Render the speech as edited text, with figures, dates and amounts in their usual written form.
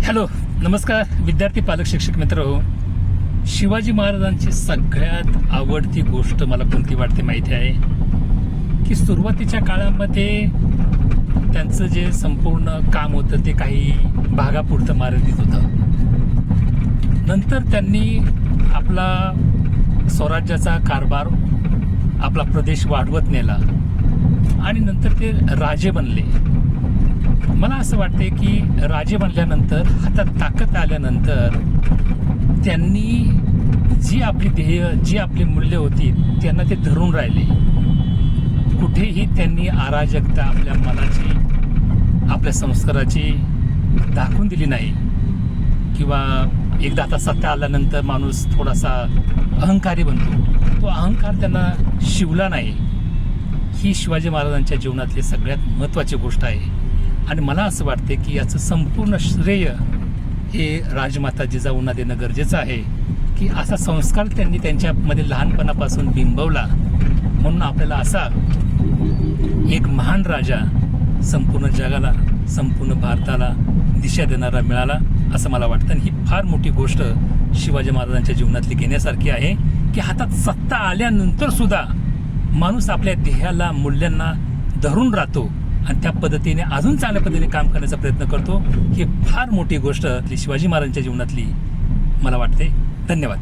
Hello, नमस्कार विद्यार्थी, पालक, शिक्षक मित्र हो. शिवाजी महाराजांची सगळ्यात आवडती गोष्ट मला कोणती वाटते माहिती आहे की सुरुवातीच्या काळामध्ये त्यांचं जे संपूर्ण काम होतं ते काही भागापुरतं मर्यादित होतं. नंतर त्यांनी आपला स्वराज्याचा कारभार, आपला प्रदेश वाढवत नेला आणि नंतर ते राजे बनले. मला असं वाटते की राजे बनल्यानंतर, हातात ताकद आल्यानंतर त्यांनी जी आपली ध्येय, जी आपली मूल्य होती त्यांना ते धरून राहिले. कुठेही त्यांनी अराजकता आपल्या मनाची, आपल्या संस्काराची दाखवून दिली नाही. किंवा एकदा आता सत्ता आल्यानंतर माणूस थोडासा अहंकारी बनतो, तो अहंकार त्यांना शिवला नाही. ही शिवाजी महाराजांच्या जीवनातली सगळ्यात महत्त्वाची गोष्ट आहे. आणि मला असं वाटते की याचं संपूर्ण श्रेय हे राजमाता जिजाऊंना देणं गरजेचं आहे की असा संस्कार त्यांनी त्यांच्यामध्ये लहानपणापासून बिंबवला, म्हणून आपल्याला असा एक महान राजा संपूर्ण जगाला, संपूर्ण भारताला दिशा देणारा मिळाला असं मला वाटतं. आणि ही फार मोठी गोष्ट शिवाजी महाराजांच्या जीवनातली घेण्यासारखी आहे की हातात सत्ता आल्यानंतर सुद्धा माणूस आपल्या ध्येयाला, मूल्यांना धरून राहतो आणि त्या पद्धतीने अजून चांगल्या पद्धतीने काम करण्याचा प्रयत्न करतो. ही फार मोठी गोष्ट शिवाजी महाराजांच्या जीवनातली मला वाटते. धन्यवाद.